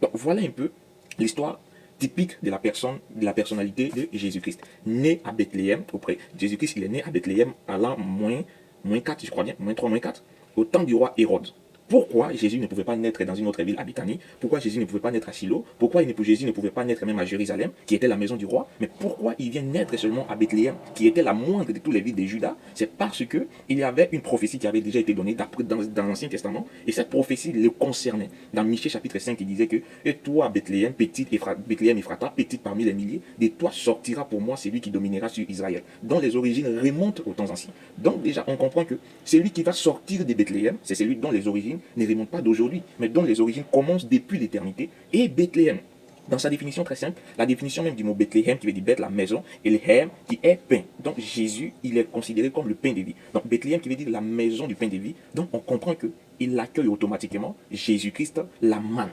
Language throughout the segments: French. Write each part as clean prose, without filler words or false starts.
Donc voilà un peu l'histoire typique de la personnalité de Jésus-Christ. Né à Bethléem, auprès Jésus-Christ, il est né à Bethléem à l'an moins 4, je crois bien, moins 3, moins 4, au temps du roi Hérode. Pourquoi Jésus ne pouvait pas naître dans une autre ville, à Bethanie? Pourquoi Jésus ne pouvait pas naître à Silo? Pourquoi Jésus ne pouvait pas naître même à Jérusalem, qui était la maison du roi? Mais pourquoi il vient naître seulement à Bethléem, qui était la moindre de toutes les villes de Juda? C'est parce que il y avait une prophétie qui avait déjà été donnée dans l'Ancien Testament, et cette prophétie le concernait. Dans Michée chapitre 5, il disait que et toi, Bethléem, Bethléem Ephrata, petite parmi les milliers, de toi sortira pour moi celui qui dominera sur Israël, dont les origines remontent aux temps anciens. Donc déjà, on comprend que celui qui va sortir de Bethléem, c'est celui dont les origines ne remontent pas d'aujourd'hui, mais dont les origines commencent depuis l'éternité, et Bethléem. Dans sa définition très simple, la définition même du mot Bethléem qui veut dire Beth, la maison, et le Hem qui est pain. Donc Jésus, il est considéré comme le pain de vie. Donc Bethléem qui veut dire la maison du pain de vie. Donc on comprend qu'il accueille automatiquement Jésus-Christ, la manne.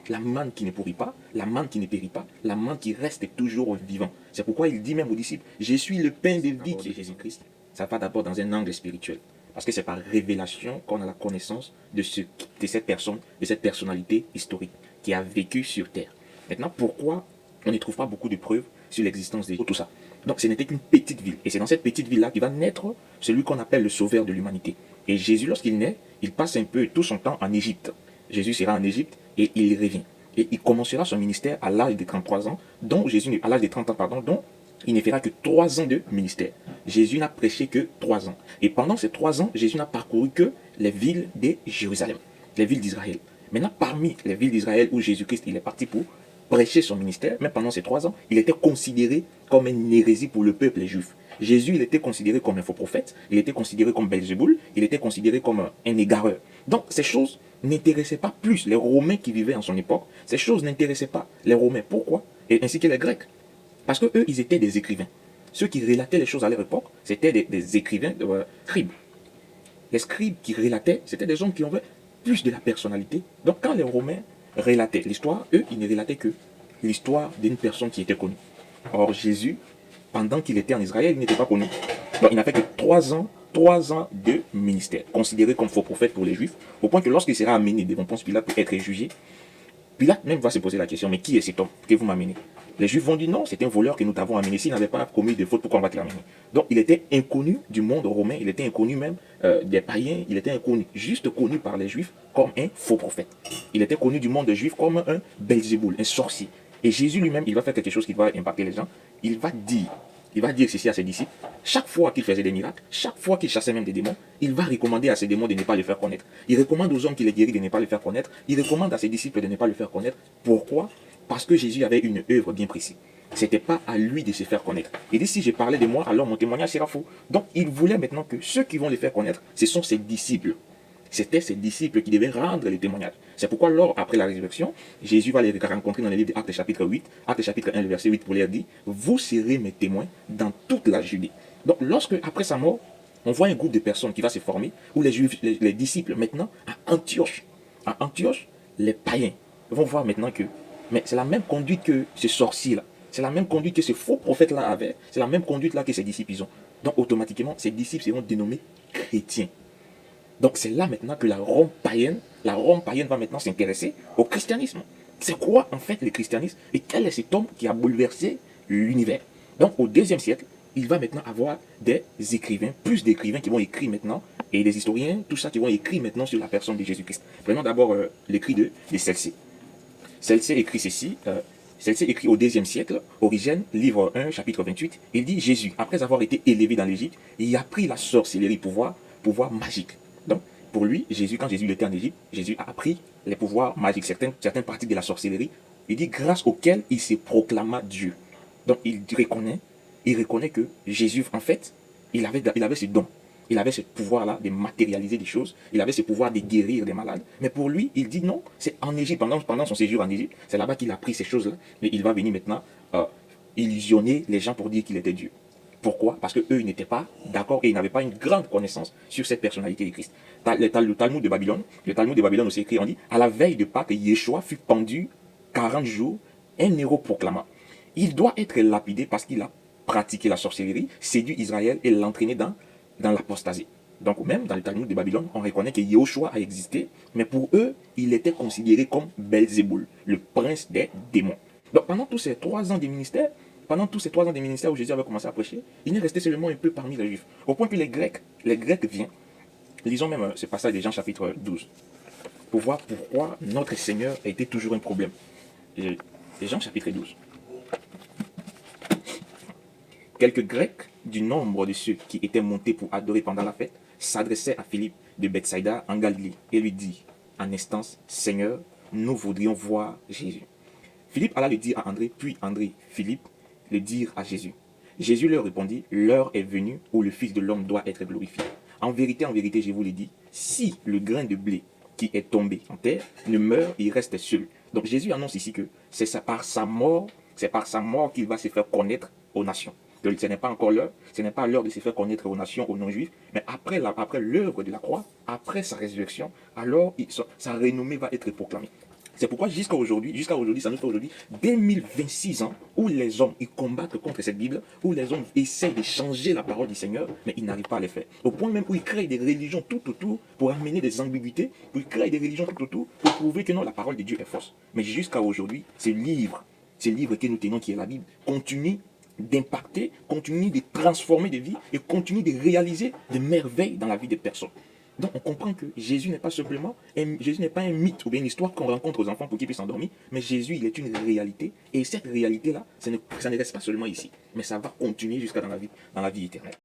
La manne qui ne pourrit pas, la manne qui ne périt pas, la manne qui reste toujours vivant. C'est pourquoi il dit même aux disciples, je suis le pain de vie qui est Jésus-Christ. Ça va d'abord dans un angle spirituel. Parce que c'est par révélation qu'on a la connaissance de cette personne, de cette personnalité historique qui a vécu sur terre. Maintenant, pourquoi on ne trouve pas beaucoup de preuves sur l'existence de tout ça? Donc, ce n'était qu'une petite ville. Et c'est dans cette petite ville-là qu'il va naître celui qu'on appelle le sauveur de l'humanité. Et Jésus, lorsqu'il naît, il passe un peu tout son temps en Égypte. Jésus sera en Égypte et il revient. Et il commencera son ministère à l'âge de 33 ans, à l'âge de 30 ans, dont il ne fera que 3 ans de ministère. Jésus n'a prêché que 3 ans. Et pendant ces 3 ans, Jésus n'a parcouru que les villes de Jérusalem, les villes d'Israël. Maintenant, parmi les villes d'Israël où Jésus-Christ il est parti pour prêcher son ministère, même pendant ces 3 ans, il était considéré comme une hérésie pour le peuple juif. Jésus, il était considéré comme un faux prophète, il était considéré comme Belzéboul, il était considéré comme un égareur. Donc, ces choses n'intéressaient pas plus les Romains qui vivaient en son époque. Ces choses n'intéressaient pas les Romains. Pourquoi? Et ainsi que les Grecs. Parce qu'eux, ils étaient des écrivains. Ceux qui relataient les choses à leur époque, c'était des écrivains, scribes. Les scribes qui relataient, c'était des hommes qui avaient plus de la personnalité. Donc quand les Romains relataient l'histoire, eux, ils ne relataient que l'histoire d'une personne qui était connue. Or, Jésus, pendant qu'il était en Israël, il n'était pas connu. Donc il n'a fait que 3 ans de ministère, considéré comme faux prophète pour les Juifs, au point que lorsqu'il sera amené devant Ponce Pilate pour être jugé, Pilate même va se poser la question, mais qui est cet homme que vous m'amenez? Les Juifs vont dire non, c'est un voleur que nous t'avons amené. S'il n'avait pas commis de faute, pourquoi on va te l'amener? Donc il était inconnu du monde romain, il était inconnu même des païens, il était inconnu, juste connu par les Juifs comme un faux prophète. Il était connu du monde juif comme un Belzéboul, un sorcier. Et Jésus lui-même, il va faire quelque chose qui va impacter les gens. Il va dire ceci à ses disciples. Chaque fois qu'il faisait des miracles, chaque fois qu'il chassait même des démons, il va recommander à ses démons de ne pas le faire connaître. Il recommande aux hommes qui les guérit de ne pas le faire connaître. Il recommande à ses disciples de ne pas le faire connaître. Pourquoi? Parce que Jésus avait une œuvre bien précise. Ce n'était pas à lui de se faire connaître. Il dit, si je parlais de moi, alors mon témoignage sera faux. Donc il voulait maintenant que ceux qui vont le faire connaître, ce sont ses disciples. C'était ses disciples qui devaient rendre les témoignages. C'est pourquoi, après la résurrection, Jésus va les rencontrer dans le livre d'Actes chapitre 8, Actes chapitre 1, le verset 8, pour leur dire, vous serez mes témoins dans toute la Judée. Donc, lorsque, après sa mort, on voit un groupe de personnes qui va se former, où les Juifs, les disciples, maintenant, à Antioche, les païens vont voir maintenant que, mais c'est la même conduite que ce sorcier-là, c'est la même conduite que ce faux prophète-là avait, c'est la même conduite-là que ses disciples ils ont. Donc, automatiquement, ces disciples seront dénommés chrétiens. Donc c'est là maintenant que la Rome païenne va maintenant s'intéresser au christianisme. C'est quoi en fait le christianisme et quel est cet homme qui a bouleversé l'univers? Donc au deuxième siècle, il va maintenant avoir des écrivains, plus d'écrivains qui vont écrire maintenant, et des historiens, tout ça qui vont écrire maintenant sur la personne de Jésus-Christ. Prenons d'abord l'écrit de Celsius. Celsius écrit ceci, Celsius écrit au deuxième siècle, Origène, livre 1, chapitre 28, il dit Jésus, après avoir été élevé dans l'Égypte, il a pris la sorcellerie, pouvoir magique. Donc, pour lui, quand Jésus était en Égypte, Jésus a appris les pouvoirs magiques, certaines pratiques de la sorcellerie. Il dit grâce auxquelles il se proclama Dieu. Donc, il reconnaît que Jésus, en fait, il avait ce don. Il avait ce pouvoir-là de matérialiser des choses. Il avait ce pouvoir de guérir des malades. Mais pour lui, il dit non, c'est en Égypte, pendant son séjour en Égypte, c'est là-bas qu'il a appris ces choses-là. Mais il va venir maintenant illusionner les gens pour dire qu'il était Dieu. Pourquoi? Parce qu'eux, ils n'étaient pas d'accord et ils n'avaient pas une grande connaissance sur cette personnalité de Christ. Le Talmud de Babylone aussi écrit, on dit, à la veille de Pâques, Yeshua fut pendu 40 jours, un héros proclama. Il doit être lapidé parce qu'il a pratiqué la sorcellerie, séduit Israël et l'entraîné dans l'apostasie. Donc même dans le Talmud de Babylone, on reconnaît que Yahushua a existé, mais pour eux, il était considéré comme Belzéboul, le prince des démons. Donc pendant tous ces 3 ans de ministère, où Jésus avait commencé à prêcher, il est resté seulement un peu parmi les Juifs. Au point que les Grecs viennent. Lisons même ce passage de Jean chapitre 12, pour voir pourquoi notre Seigneur a été toujours un problème. Jean chapitre 12. Quelques Grecs du nombre de ceux qui étaient montés pour adorer pendant la fête s'adressaient à Philippe de Bethsaïda en Galilée et lui dit en instance, Seigneur, nous voudrions voir Jésus. Philippe alla le dire à André, puis André, Philippe, le dire à Jésus. Jésus leur répondit, l'heure est venue où le Fils de l'homme doit être glorifié. En vérité, je vous l'ai dit, si le grain de blé qui est tombé en terre ne meurt, il reste seul. Donc Jésus annonce ici que c'est par sa mort qu'il va se faire connaître aux nations. Donc, ce n'est pas encore l'heure, ce n'est pas l'heure de se faire connaître aux nations, aux non-juifs, mais après l'œuvre de la croix, après sa résurrection, alors sa renommée va être proclamée. C'est pourquoi jusqu'à aujourd'hui, ça nous fait aujourd'hui 2026 ans, où les hommes ils combattent contre cette Bible, où les hommes essaient de changer la parole du Seigneur, mais ils n'arrivent pas à le faire. Au point même où ils créent des religions tout autour pour amener des ambiguïtés, où ils créent des religions tout autour pour prouver que non, la parole de Dieu est fausse. Mais jusqu'à aujourd'hui, ce livre que nous tenons, qui est la Bible, continue d'impacter, continue de transformer des vies et continue de réaliser des merveilles dans la vie des personnes. Donc on comprend que Jésus n'est pas un mythe ou bien une histoire qu'on rencontre aux enfants pour qu'ils puissent s'endormir, mais Jésus, il est une réalité, et cette réalité-là, ça ne reste pas seulement ici, mais ça va continuer jusqu'à dans la vie éternelle.